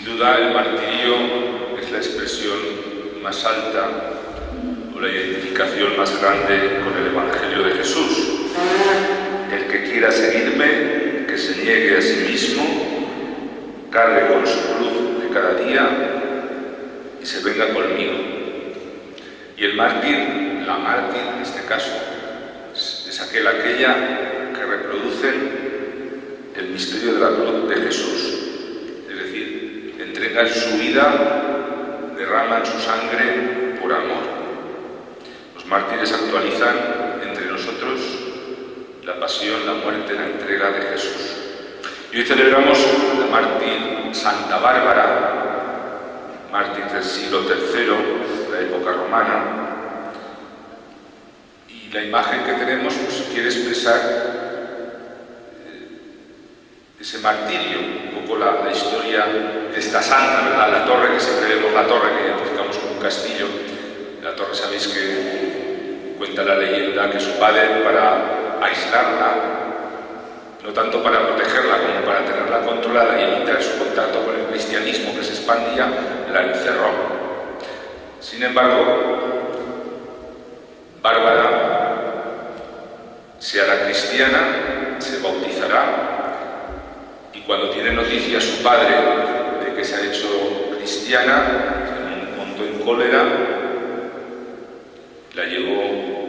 Sin duda, el martirio es la expresión más alta o la identificación más grande con el Evangelio de Jesús. El que quiera seguirme, que se niegue a sí mismo, cargue con su cruz de cada día y se venga conmigo. Y el mártir, la mártir en este caso, es aquella que reproducen el misterio de la cruz de Jesús. Es decir, entregan su vida, derraman su sangre por amor. Los mártires actualizan entre nosotros la pasión, la muerte, la entrega de Jesús. Y hoy celebramos la mártir Santa Bárbara, mártir del siglo III, de la época romana. Y la imagen que tenemos pues, quiere expresar ese martirio, un poco la historia de esta santa, ¿verdad? La torre, que siempre vemos la torre, que identificamos como un castillo. La torre, sabéis que cuenta la leyenda que su padre, para aislarla, no tanto para protegerla como para tenerla controlada y evitar su contacto con el cristianismo que se expandía, la encerró. Sin embargo, Bárbara se hará cristiana, se bautizará, y cuando tiene noticia su padre de que se ha hecho cristiana, se montó en cólera, la llevó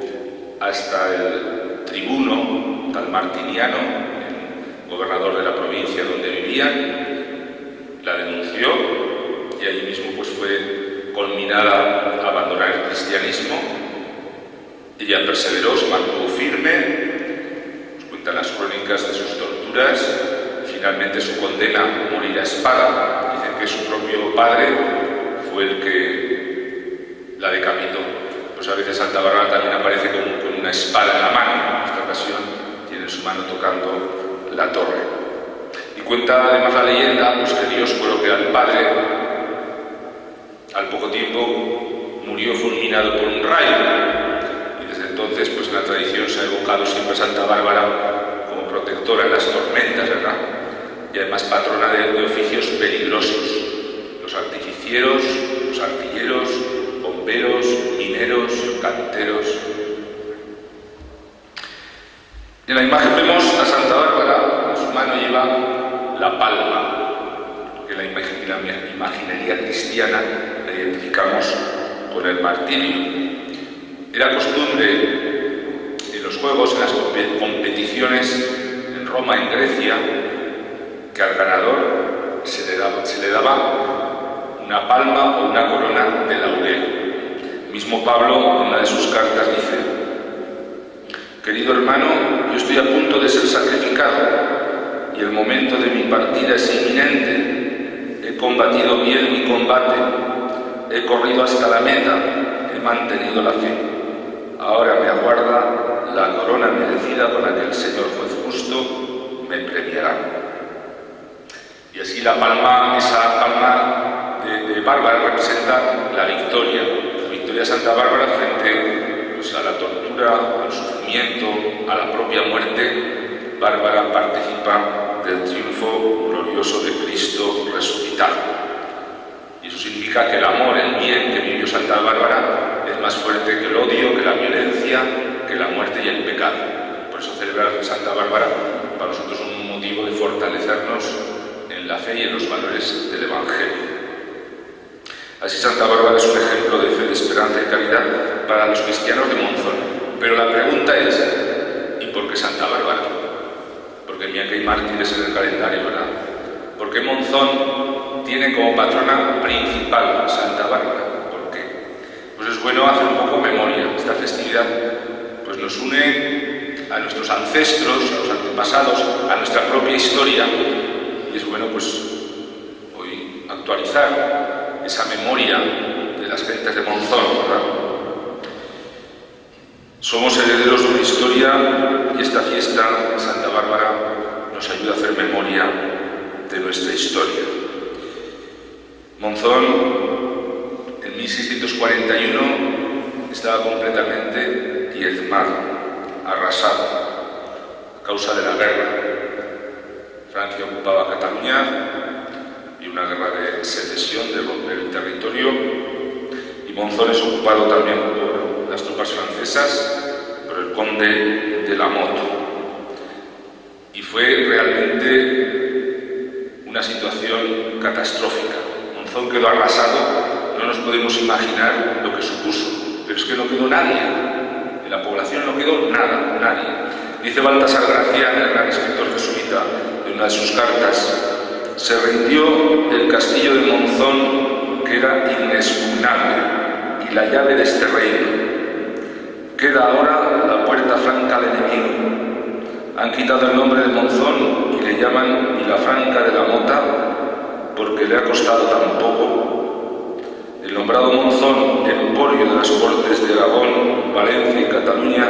hasta el tribuno, tal Martiniano, el gobernador de la provincia donde vivían, la denunció y allí mismo pues fue conminada a abandonar el cristianismo. Ella perseveró, se mantuvo firme, nos cuentan las crónicas de sus torturas, finalmente su condena a morir a espada. Dicen que su propio padre fue el que la decapitó. Pues a veces Santa Bárbara también aparece con una espada en la mano. En esta ocasión tiene en su mano tocando la torre. Y cuenta además la leyenda pues, que Dios coloca al padre, al poco tiempo murió fulminado por un rayo. Y desde entonces pues, en la tradición se ha evocado siempre a Santa Bárbara como protectora en las tormentas, ¿verdad? Y además patrona de oficios peligrosos, los artificieros, los artilleros, bomberos, mineros, canteros. En la imagen vemos a Santa Bárbara, en su mano lleva la palma, porque la imaginería cristiana la identificamos con el martirio. Era costumbre en los juegos, en las competiciones en Roma, en Grecia, que al ganador se le daba una palma o una corona de laurel. Mismo Pablo, en una de sus cartas, dice: querido hermano, yo estoy a punto de ser sacrificado y el momento de mi partida es inminente. He combatido bien mi combate, he corrido hasta la meta, he mantenido la fe. Ahora me aguarda la corona merecida con la que el Señor juez justo me premiará. Y así esa palma de Bárbara representa la victoria de Santa Bárbara frente pues, a la tortura, al sufrimiento, a la propia muerte. Bárbara participa del triunfo glorioso de Cristo resucitado. Y eso significa que el amor, el bien que vivió Santa Bárbara es más fuerte que el odio, que la violencia, que la muerte y el pecado. Por eso celebrar Santa Bárbara para nosotros es un motivo de fortalecernos en la fe y en los valores del Evangelio. Así Santa Bárbara es un ejemplo de fe, de esperanza y caridad para los cristianos de Monzón. Pero la pregunta es, ¿y por qué Santa Bárbara? Porque mira que hay mártires en el calendario, ¿verdad? ¿Por qué Monzón tiene como patrona principal Santa Bárbara? ¿Por qué? Pues es bueno hacer un poco memoria. Esta festividad pues nos une a nuestros ancestros, a los antepasados, a nuestra propia historia. Y es bueno pues hoy actualizar esa memoria de las gentes de Monzón, ¿verdad? Somos herederos de una historia y esta fiesta de Santa Bárbara nos ayuda a hacer memoria de nuestra historia. Monzón, en 1641, estaba completamente diezmado, arrasado, a causa de la guerra. Francia ocupaba Cataluña y una guerra de secesión, de romper el territorio, y Monzón es ocupado también por las tropas francesas, por el conde de la Motte. Y fue realmente una situación catastrófica. Monzón quedó arrasado, no nos podemos imaginar lo que supuso, pero es que no quedó nadie, en la población no quedó nada, nadie. Dice Baltasar Gracián, el gran escritor jesuita, en una de sus cartas: se rindió el castillo de Monzón, que era inexpugnable, y la llave de este reino. Queda ahora la puerta franca al enemigo. Han quitado el nombre de Monzón y le llaman Vilafranca de la Mota, porque le ha costado tan poco. El nombrado Monzón, emporio de las Cortes de Aragón, Valencia y Cataluña,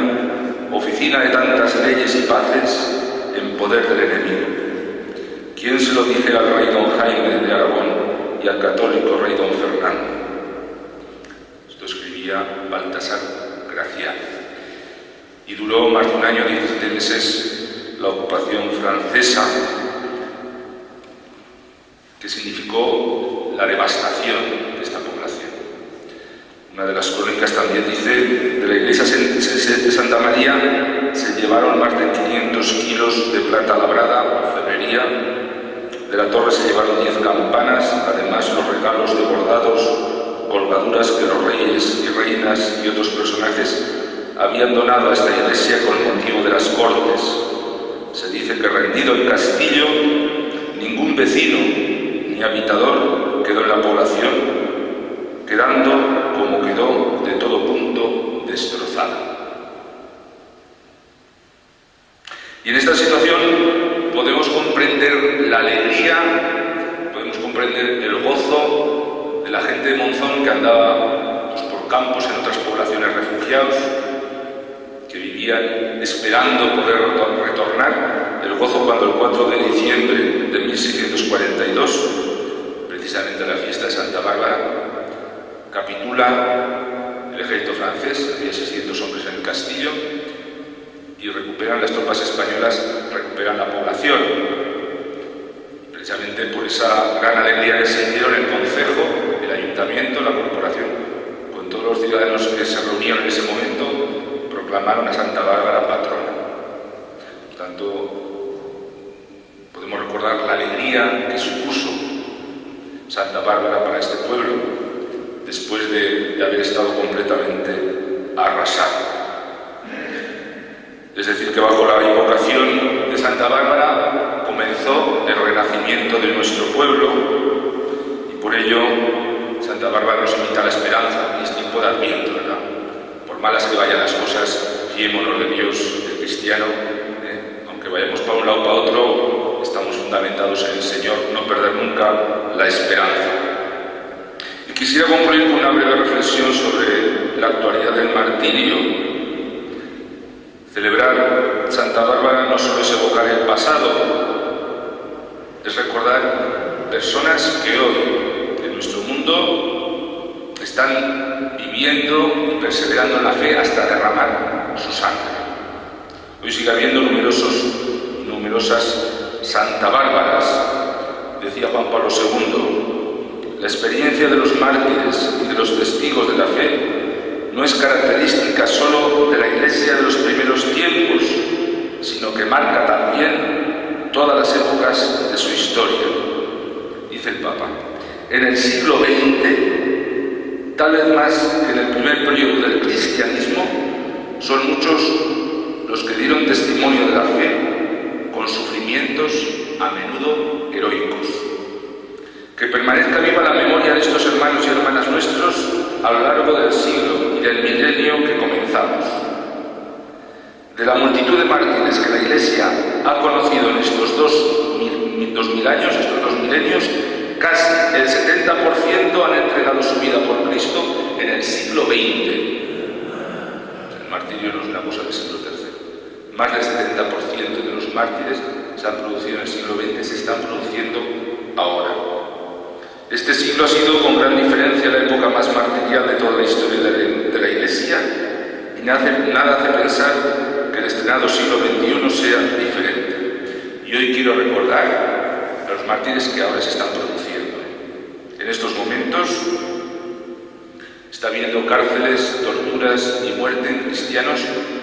oficina de tantas leyes y paces, en poder del enemigo. ¿Quién se lo dijera al rey don Jaime de Aragón y al católico rey don Fernando? Esto escribía Baltasar Gracián. Y duró más de un año, 17 meses, la ocupación francesa, que significó la devastación de esta población. Una de las crónicas también dice: de la iglesia de Santa María se llevaron más de 500 kilos de plata labrada, orfebrería. De la torre se llevaron 10 campanas, además los regalos de bordados, colgaduras que los reyes y reinas y otros personajes habían donado a esta iglesia con motivo de las Cortes. Se dice que, rendido el castillo, ningún vecino ni habitador quedó en la población, quedando como quedó de todo punto destrozada. Y en esta situación podemos comprender la alegría, podemos comprender el gozo de la gente de Monzón, que andaba pues, por campos en otras poblaciones refugiados, que vivían esperando poder retornar. El gozo cuando el 4 de diciembre de 1642, precisamente la fiesta de Santa Bárbara, capitula el ejército francés, había 600 hombres en el castillo, y recuperan las tropas españolas, recuperan la población. Precisamente por esa gran alegría que sintieron el concejo, el ayuntamiento, la corporación, con todos los ciudadanos que se reunieron en ese momento, proclamaron a Santa Bárbara patrona. Por tanto, podemos recordar la alegría que supuso Santa Bárbara para este pueblo, después de haber estado completamente arrasado. Es decir, que bajo la invocación de Santa Bárbara comenzó el renacimiento de nuestro pueblo, y por ello Santa Bárbara nos invita a la esperanza, y es tiempo de Adviento, ¿verdad? Por malas que vayan las cosas, fiémonos de Dios. El cristiano, aunque vayamos para un lado o para otro, estamos fundamentados en el Señor, no perder nunca la esperanza. Y quisiera concluir con una breve reflexión sobre la actualidad del martirio. Celebrar Santa Bárbara no solo es evocar el pasado, es recordar personas que hoy en nuestro mundo están viviendo y perseverando en la fe hasta derramar su sangre. Hoy sigue habiendo numerosas Santa Bárbaras. Decía Juan Pablo II: la experiencia de los mártires y de los testigos de la fe no es característica solo de la Iglesia de los primeros tiempos, sino que marca también todas las épocas de su historia. Dice el Papa: en el siglo XX, tal vez más que en el primer periodo del cristianismo, son muchos los que dieron testimonio de la fe con sufrimientos a menudo heroicos. Que permanezca viva la memoria de estos hermanos y hermanas nuestros a lo largo del siglo y del milenio que comenzamos. De la multitud de mártires que la Iglesia ha conocido en estos 2000 años, estos 2 milenios, casi el 70% han entregado su vida por Cristo en el siglo XX. El martirio no es una cosa del siglo III. Más del 70% de los mártires se han producido en el siglo XX, se están produciendo ahora. Este siglo ha sido con gran diferencia la época más martirial de toda la historia de la Iglesia, y nada hace pensar que el estrenado siglo XXI sea diferente. Y hoy quiero recordar a los mártires que ahora se están produciendo. En estos momentos está habiendo cárceles, torturas y muerte en cristianos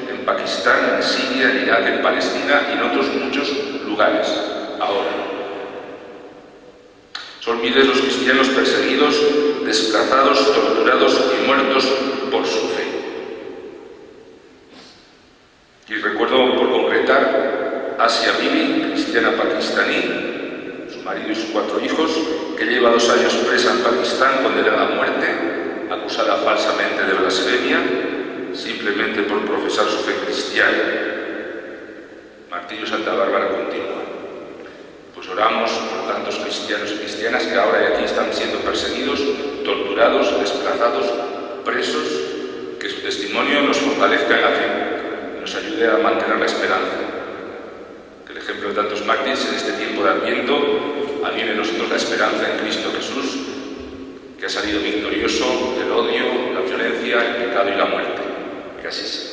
en Pakistán, en Siria, en Irak, en Palestina y en otros muchos lugares. Ahora, son miles los cristianos perseguidos, desplazados, torturados y muertos por su fe. Y recuerdo, por concretar, Asia Bibi, cristiana pakistaní, su marido y sus 4 hijos, que lleva 2 años presa en Pakistán, condenada a muerte, acusada falsamente de blasfemia, simplemente por profesar su fe cristiana. Martirio Santa Bárbara continúa. Pues oramos por tantos cristianos y cristianas que ahora y aquí están siendo perseguidos, torturados, desplazados, presos, que su testimonio nos fortalezca en la fe, nos ayude a mantener la esperanza. Que el ejemplo de tantos mártires en este tiempo de Adviento avive en nosotros la esperanza en Cristo Jesús, que ha salido victorioso del odio, la violencia, el pecado y la muerte. Que así sea.